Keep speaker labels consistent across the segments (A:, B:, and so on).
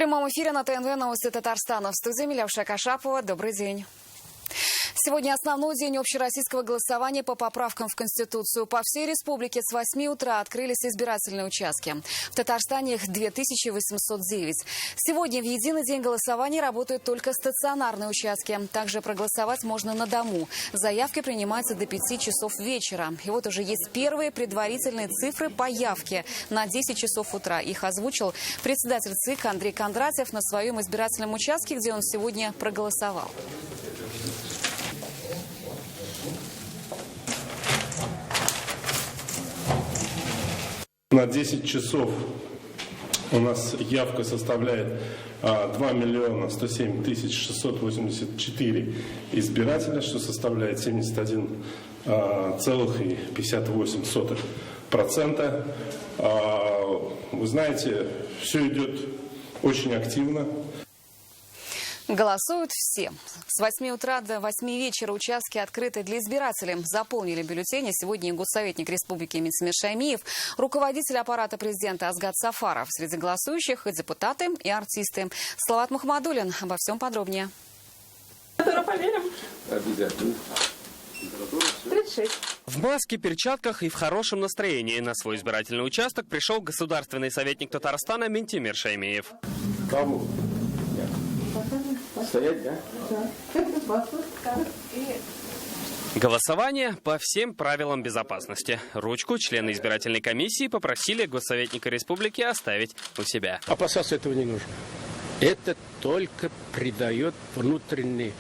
A: прямом эфире на ТНВ новости Татарстана. В студии Милявша Кашапова. Добрый день. Сегодня основной день общероссийского голосования по поправкам в Конституцию. По всей республике с 8 утра открылись избирательные участки. В Татарстане их 2809. Сегодня в единый день голосования работают только стационарные участки. Также проголосовать можно на дому. Заявки принимаются до 5 часов вечера. И вот уже есть первые предварительные цифры по явке на 10 часов утра. Их озвучил председатель ЦИК Андрей Кондратьев на своем избирательном участке, где он сегодня проголосовал.
B: На 10 часов у нас явка составляет 2 миллиона 107 тысяч 684 избирателя, что составляет 71,58%. Вы знаете, все идет очень активно.
A: Голосуют все. С 8 утра до 8 вечера участки открыты для избирателей. Заполнили бюллетени сегодня и госсоветник Республики Минтимир Шаймиев, руководитель аппарата президента Азгат Сафаров. Среди голосующих и депутаты, и артисты. Салават Мухаммадуллин. Обо всем подробнее.
C: Обязательно.
D: 36.
E: В маске, перчатках и в хорошем настроении на свой избирательный участок пришел государственный советник Татарстана Минтимир Шаймиев.
C: Кому? Стоять, да?
E: Голосование по всем правилам безопасности. Ручку члены избирательной комиссии попросили госсоветника республики оставить у себя.
F: Опасаться этого не нужно. Это только придает внутреннее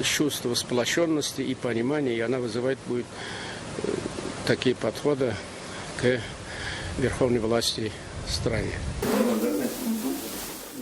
F: чувство сплоченности и понимания, и она вызывает будет такие подходы к верховной власти в стране.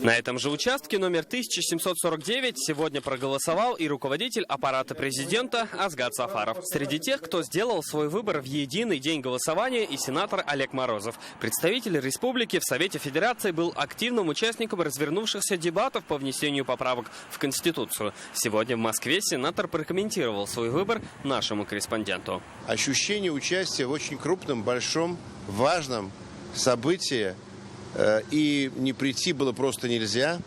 E: На этом же участке номер 1749 сегодня проголосовал и руководитель аппарата президента Азгат Сафаров. Среди тех, кто сделал свой выбор в единый день голосования, и сенатор Олег Морозов. Представитель республики в Совете Федерации был активным участником развернувшихся дебатов по внесению поправок в Конституцию. Сегодня в Москве сенатор прокомментировал свой выбор нашему корреспонденту.
G: Ощущение участия в очень крупном, большом, важном событии. И не прийти было просто нельзя.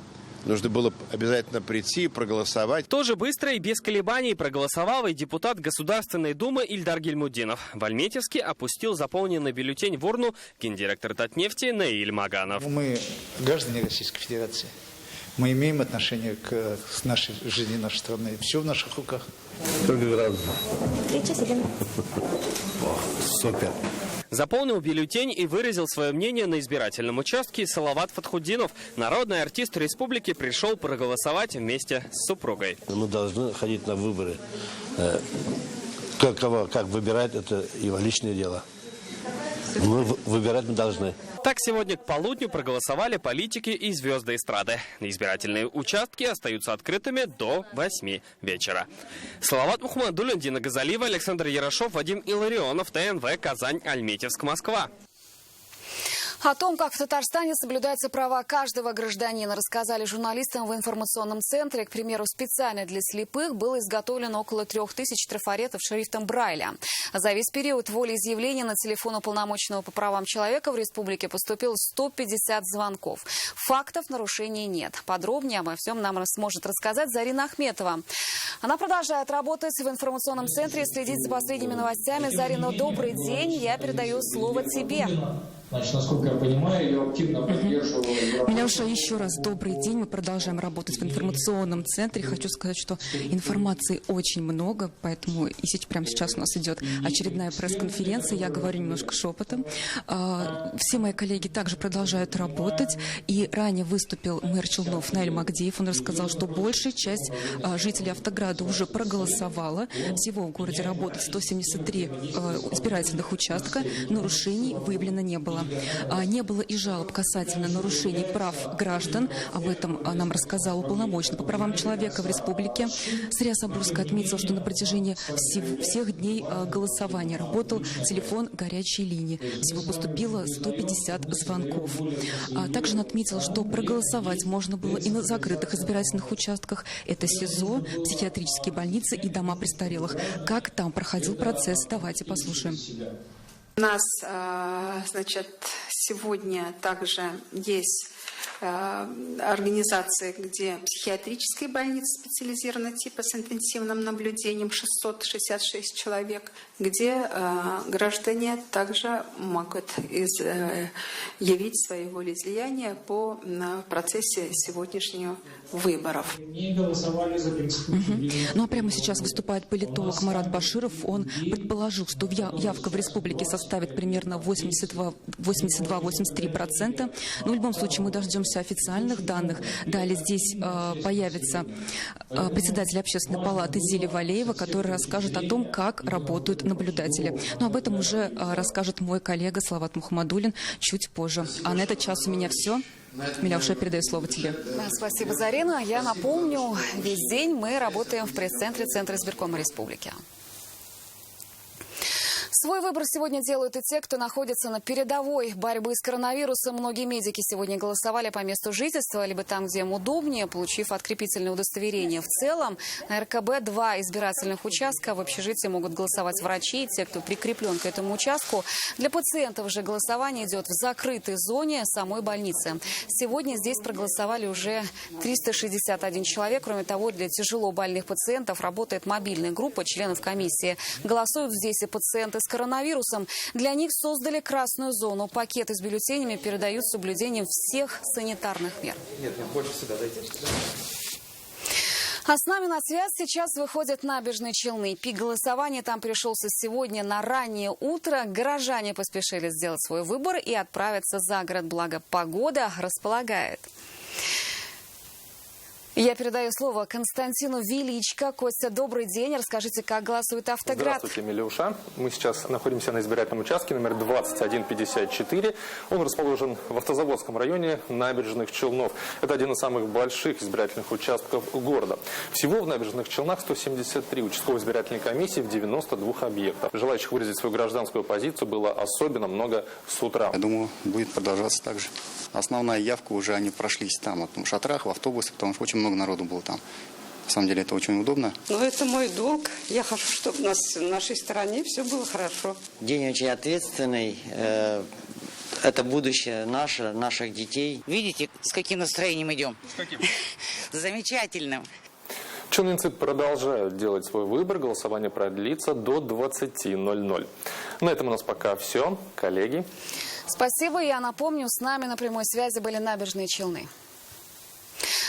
G: Нужно было обязательно прийти и проголосовать.
E: Тоже быстро и без колебаний проголосовал и депутат Государственной Думы Ильдар Гельмуддинов. В Альметьевске опустил заполненный бюллетень в урну гендиректор Татнефти Наиль Маганов.
H: Мы граждане Российской Федерации. Мы имеем отношение к нашей жизни, нашей страны. Все в наших руках.
G: Супер.
E: Заполнил бюллетень и выразил свое мнение на избирательном участке Салават Фатхуддинов. Народный артист республики пришел проголосовать вместе с супругой.
I: Мы должны ходить на выборы. Как выбирать, это его личное дело. Мы выбирать мы должны.
E: Так сегодня к полудню проголосовали политики и звезды эстрады. Избирательные участки остаются открытыми до 8 вечера. Салават Мухаммадуллин, Дина Газалиева, Александр Ярошов, Вадим Илларионов, ТНВ, Казань, Альметьевск, Москва.
A: О том, как в Татарстане соблюдаются права каждого гражданина, рассказали журналистам в информационном центре. К примеру, специально для слепых было изготовлено около 3000 трафаретов шрифтом Брайля. За весь период волеизъявления на телефон уполномоченного по правам человека в республике поступило 150 звонков. Фактов нарушений нет. Подробнее обо всем нам сможет рассказать Зарина Ахметова. Она продолжает работать в информационном центре и следить за последними новостями. Зарина, добрый день. Я передаю слово тебе.
J: Значит, насколько я понимаю, ее активно поддерживала.
K: Миляуша, еще раз добрый день. Мы продолжаем работать в информационном центре. Хочу сказать, что информации очень много, поэтому и прямо сейчас у нас идет очередная пресс-конференция. Я говорю немножко шепотом. Все мои коллеги также продолжают работать. И ранее выступил мэр Челнов Наиль Магдиев. Он рассказал, что большая часть жителей Автограда уже проголосовала. Всего в городе работает 173 избирательных участка. Нарушений выявлено не было. Не было и жалоб касательно нарушений прав граждан. Об этом нам рассказал уполномоченный по правам человека в республике. Сырья Сабурская отметил, что на протяжении всех дней голосования работал телефон горячей линии. Всего поступило 150 звонков. Также он отметил, что проголосовать можно было и на закрытых избирательных участках. Это СИЗО, психиатрические больницы и дома престарелых. Как там проходил процесс? Давайте послушаем.
D: У нас, значит, сегодня также есть организации, где психиатрическая больница специализированного типа с интенсивным наблюдением 666 человек, где граждане также могут явить свое волеизлияние по процессе сегодняшних выборов.
J: Не голосовали за перспективу.
K: Ну а прямо сейчас выступает политолог Марат Баширов. Он предположил, что явка в республике составит примерно 82-83%. Но в любом случае мы дождемся официальных данных. Далее здесь появится председатель Общественной палаты Зилия Валеева, который расскажет о том, как работают наблюдатели. Но об этом уже расскажет мой коллега Салават Мухаммадуллин чуть позже. А на этот час у меня все. Милявша, я передаю слово тебе.
A: Да, спасибо, Зарина. Я напомню, весь день мы работаем в пресс-центре Центра избиркома республики. Свой выбор сегодня делают и те, кто находится на передовой борьбы с коронавирусом. Многие медики сегодня голосовали по месту жительства, либо там, где им удобнее, получив открепительное удостоверение. В целом, на РКБ 2 избирательных участка в общежитии могут голосовать врачи и те, кто прикреплен к этому участку. Для пациентов же голосование идет в закрытой зоне самой больницы. Сегодня здесь проголосовали уже 361 человек. Кроме того, для тяжело больных пациентов работает мобильная группа членов комиссии. Голосуют здесь и пациенты с коронавирусом. Для них создали красную зону. Пакеты с бюллетенями передают с соблюдением всех санитарных мер.
C: Нет, больше сюда дойти.
A: А с нами на связь сейчас выходят Набережные Челны. Пик голосования там пришелся сегодня на раннее утро. Горожане поспешили сделать свой выбор и отправиться за город. Благо, погода располагает. Я передаю слово Константину Величко. Костя, добрый день. Расскажите, как голосует Автоград.
C: Здравствуйте, Милюша. Мы сейчас находимся на избирательном участке номер 2154. Он расположен в Автозаводском районе Набережных Челнов. Это один из самых больших избирательных участков города. Всего в Набережных Челнах 173 участковых избирательной комиссии в 92 объектах. Желающих выразить свою гражданскую позицию было особенно много с утра.
L: Я думаю, будет продолжаться так же. Основная явка уже они прошлись там, в шатрах, в автобусах, потому что очень много народу было там. На самом деле это очень удобно.
M: Ну, это мой долг. Я хочу, чтобы в нашей стране все было хорошо.
N: День очень ответственный. Это будущее наше, наших детей.
O: Видите, с каким настроением идем?
C: С каким?
O: Замечательным.
C: Челнинцы продолжают делать свой выбор. Голосование продлится до 20:00. На этом у нас пока все. Коллеги.
A: Спасибо. Я напомню, с нами на прямой связи были Набережные Челны.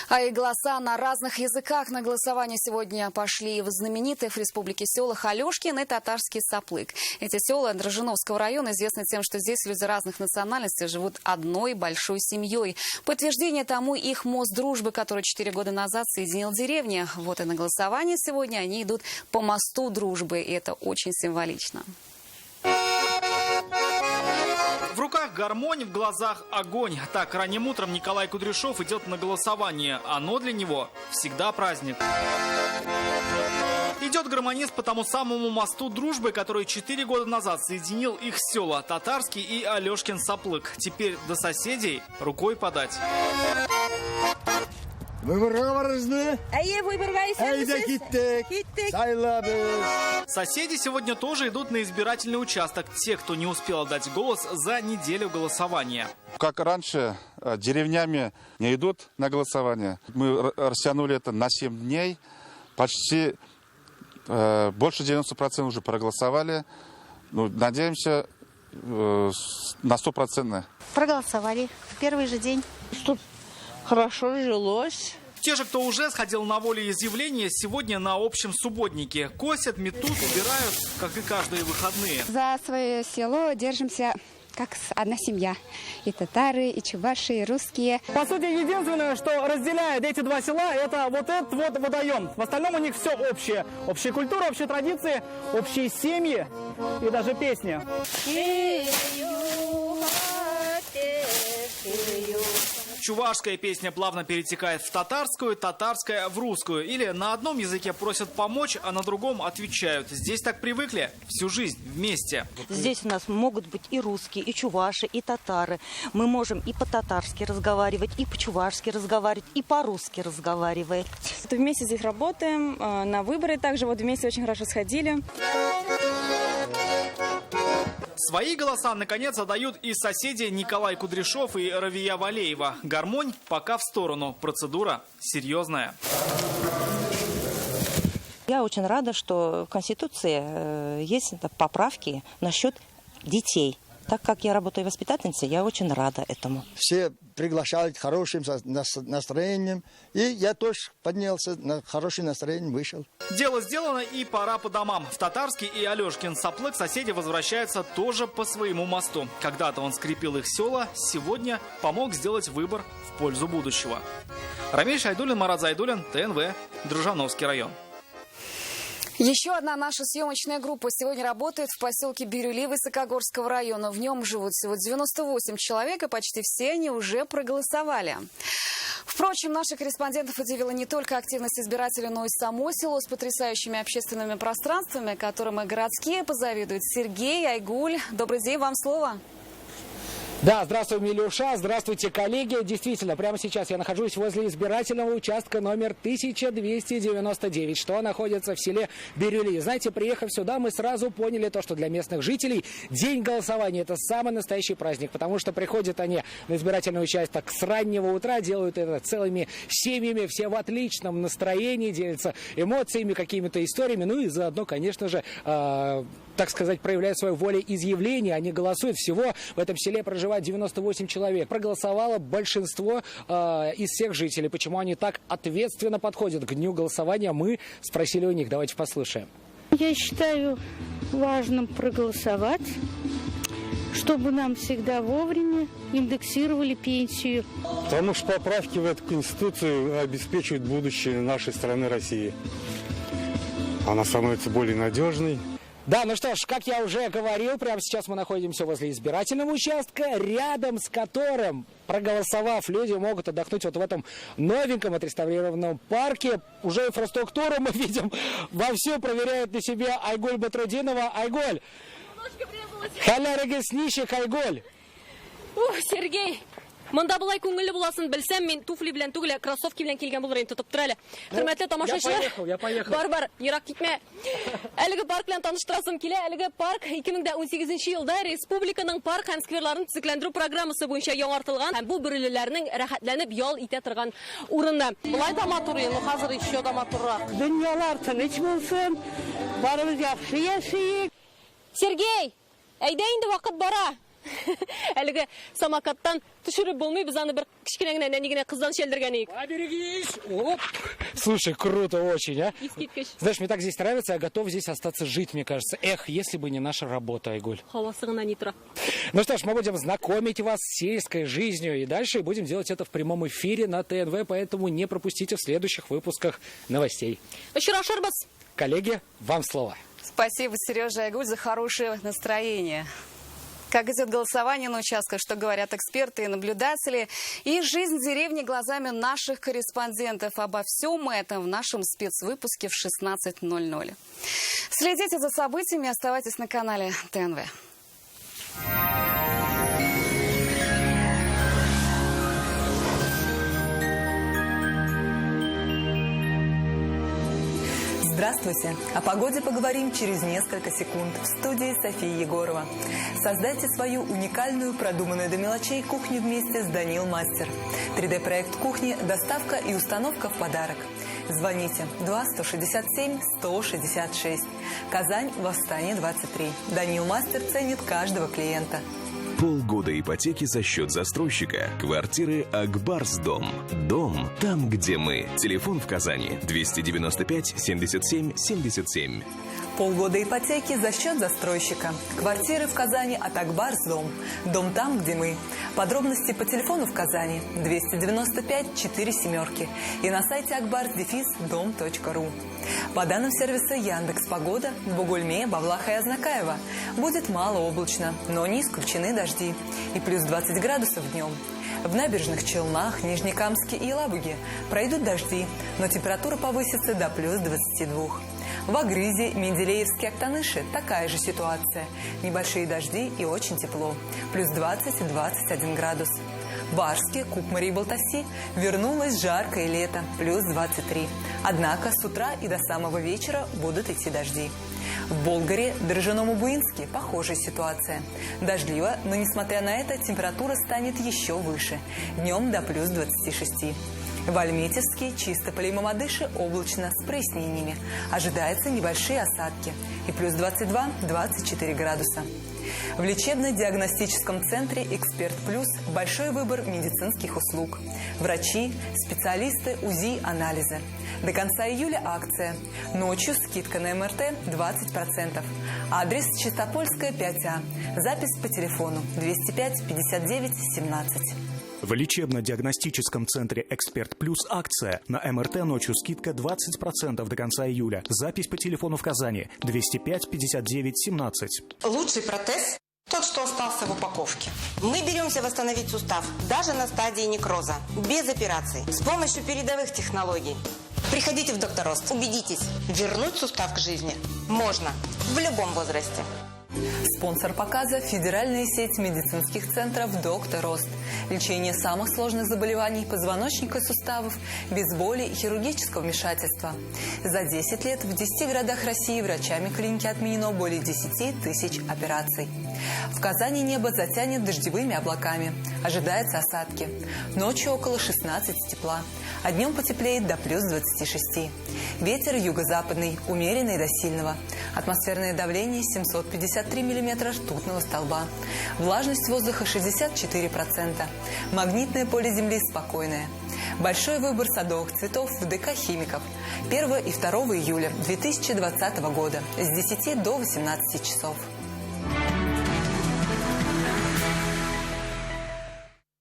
A: А и голоса на разных языках на голосование сегодня пошли в знаменитых в республике селах Алешкин и Татарский Саплык. Эти села Дрожжиновского района известны тем, что здесь люди разных национальностей живут одной большой семьей. Подтверждение тому их мост дружбы, который 4 года назад соединил деревни. Вот и на голосование сегодня они идут по мосту дружбы, и это очень символично.
P: В руках гармонь, в глазах огонь. Так, ранним утром Николай Кудряшов идет на голосование. Оно для него всегда праздник. Идет гармонист по тому самому мосту дружбы, который 4 года назад соединил их села Татарский и Алешкин Саплык. Теперь до соседей рукой подать. Соседи сегодня тоже идут на избирательный участок. Те, кто не успел отдать голос за неделю голосования.
Q: Как раньше, деревнями не идут на голосование. Мы растянули это на 7 дней. Почти больше 90% уже проголосовали. Ну, надеемся на 100%.
R: Проголосовали в первый же день. Что хорошо жилось.
P: Те же, кто уже сходил на волеизъявление, сегодня на общем субботнике. Косят, метут, убирают, как и каждые выходные.
S: За свое село держимся как одна семья. И татары, и чуваши, и русские.
P: По сути, единственное, что разделяет эти два села, это вот этот вот водоем. В остальном у них все общее. Общая культура, общие традиции, общие семьи и даже песни. Чувашская песня плавно перетекает в татарскую, татарская в русскую. Или на одном языке просят помочь, а на другом отвечают. Здесь так привыкли всю жизнь вместе.
T: Здесь у нас могут быть и русские, и чуваши, и татары. Мы можем и по-татарски разговаривать, и по-чувашски разговаривать, и по-русски разговаривать.
U: Вместе здесь работаем, на выборы также вот вместе очень хорошо сходили.
P: Свои голоса, наконец, отдают и соседи Николай Кудряшов и Равия Валеева. Гармонь пока в сторону. Процедура серьезная.
T: Я очень рада, что в Конституции есть поправки насчет детей. Так как я работаю воспитательницей, я очень рада этому.
B: Все приглашают хорошим настроением. И я тоже поднялся, на хорошее настроение вышел.
P: Дело сделано и пора по домам. В Татарский и Алешкин Саплык соседи возвращаются тоже по своему мосту. Когда-то он скрепил их села, сегодня помог сделать выбор в пользу будущего. Рамиль Шайдуллин, Марат Зайдуллин, ТНВ, Дружановский район.
A: Еще одна наша съемочная группа сегодня работает в поселке Бирюли Высокогорского района. В нем живут всего 98 человек, и почти все они уже проголосовали. Впрочем, наших корреспондентов удивила не только активность избирателей, но и само село с потрясающими общественными пространствами, которым и городские позавидуют. Сергей, Айгуль, добрый день, вам слово.
V: Да, здравствуй, Милюша, здравствуйте, коллеги. Действительно, прямо сейчас я нахожусь возле избирательного участка номер 1299, что находится в селе Бирюли. Знаете, приехав сюда, мы сразу поняли то, что для местных жителей день голосования – это самый настоящий праздник, потому что приходят они на избирательный участок с раннего утра, делают это целыми семьями, все в отличном настроении, делятся эмоциями, какими-то историями, ну и заодно, конечно же, так сказать, проявляют свою волеизъявление. Они голосуют. Всего в этом селе проживает 98 человек. Проголосовало большинство из всех жителей. Почему они так ответственно подходят к дню голосования, мы спросили у них. Давайте послушаем.
R: Я считаю важным проголосовать, чтобы нам всегда вовремя индексировали пенсию.
W: Потому что поправки в эту Конституцию обеспечивают будущее нашей страны России. Она становится более надежной.
V: Да, ну что ж, как я уже говорил, прямо сейчас мы находимся возле избирательного участка, рядом с которым, проголосовав, люди могут отдохнуть вот в этом новеньком отреставрированном парке. Уже инфраструктуру мы видим, вовсю проверяет на себе Айгуль Батрудинова. Айгуль! Халярыгыз ничек, Айгуль?
X: Сергей! Мында былай күңелле буласын белсәм, мин туфли белән түгел, кроссовки белән килгән булыр инде, тотып тора әле. Хөрмәтле тамашачылар.
V: Я поехал.
X: Бар, ерак китмә. Әлеге парк белән таныштырасым килә. Әлеге парк 2018 елда республиканың парк һәм скверларын төзекләндерү программасы буенча яңартылган һәм бу бөрелеләрнең рәхәтләнеп ял итә торган урыны. Былай да матур, ну хәзер еще да матуррак.
R: Дөньялар тыныч булсын, барыбыз яхшы яшәйек.
X: Сергей, әйдә инде вакыт бара. Әлеге самокаттан төшереп булмый, без аны бер кичкенә генә нәни генә кыздан шелдергән идек.
V: Поберегись! Оп! Слушай, круто очень, а? Знаешь, мне так здесь нравится, я готов здесь остаться жить, мне кажется. Эх, если бы не наша работа, Айгуль.
X: Һавасы гына ни тора.
V: Ну что ж, мы будем знакомить вас с сельской жизнью и дальше будем делать это в прямом эфире на ТНВ, поэтому не пропустите в следующих выпусках новостей. Коллеги, вам слово.
A: Спасибо, Сережа и Айгуль, за хорошее настроение. Как идет голосование на участках, что говорят эксперты и наблюдатели, и жизнь деревни глазами наших корреспондентов. Обо всем этом в нашем спецвыпуске в 16:00. Следите за событиями, оставайтесь на канале ТНВ.
Y: Здравствуйте! О погоде поговорим через несколько секунд. В студии София Егорова. Создайте свою уникальную, продуманную до мелочей кухню вместе с Данил Мастер. 3D-проект кухни, доставка и установка в подарок. Звоните 2-167-166. Казань, Восстание 23. Данил Мастер ценит каждого клиента.
Z: Полгода ипотеки за счет застройщика. Квартиры Акбарсдом. Дом там, где мы. Телефон в Казани 295 77 77.
Y: Полгода ипотеки за счет застройщика. Квартиры в Казани от Акбарсдом. Дом там, где мы. Подробности по телефону в Казани 295 4 семерки и на сайте akbars-dom.ru. По данным сервиса Яндекс.Погода, в Бугульме, Бавлаха и Азнакаево будет малооблачно, но не исключены дожди. И плюс 20 градусов днем. В набережных Челнах, Нижнекамске и Елабуге пройдут дожди, но температура повысится до плюс 22. В Агрызе, Менделеевске, Актаныше такая же ситуация. Небольшие дожди и очень тепло. Плюс 20 и 21 градус. В Барске, Кукмаре и Балтаси вернулось жаркое лето. Плюс 23. Однако с утра и до самого вечера будут идти дожди. В Болгаре, Дрожжаном и Буинске похожая ситуация. Дождливо, но несмотря на это, температура станет еще выше. Днем до плюс 26. В Альметьевске, Чистополе и Мамадыше облачно с прояснениями. Ожидаются небольшие осадки. И плюс 22-24 градуса. В лечебно-диагностическом центре «Эксперт Плюс» большой выбор медицинских услуг. Врачи, специалисты, УЗИ, анализы. До конца июля акция. Ночью скидка на МРТ 20%. Адрес Чистопольская, 5А. Запись по телефону 205 59 17.
D: В лечебно-диагностическом центре «Эксперт Плюс» акция. На МРТ ночью скидка 20% до конца июля. Запись по телефону в Казани 205 59 17.
E: Лучший протез – тот, что остался в упаковке. Мы беремся восстановить сустав даже на стадии некроза, без операций, с помощью передовых технологий. Приходите в «Доктор Рост». Убедитесь, вернуть сустав к жизни можно в любом возрасте.
Y: Спонсор показа – федеральная сеть медицинских центров «Доктор Рост». Лечение самых сложных заболеваний позвоночника и суставов без боли и хирургического вмешательства. За 10 лет в 10 городах России врачами клиники отменено более 10 тысяч операций. В Казани небо затянет дождевыми облаками. Ожидаются осадки. Ночью около 16 тепла, а днем потеплеет до плюс 26. Ветер юго-западный, умеренный до сильного. Атмосферное давление 753 миллиметра ртутного столба. Влажность воздуха 64%. Магнитное поле Земли спокойное. Большой выбор садовых цветов в ДК «Химиков». 1 и 2 июля 2020 года с 10 до 18 часов.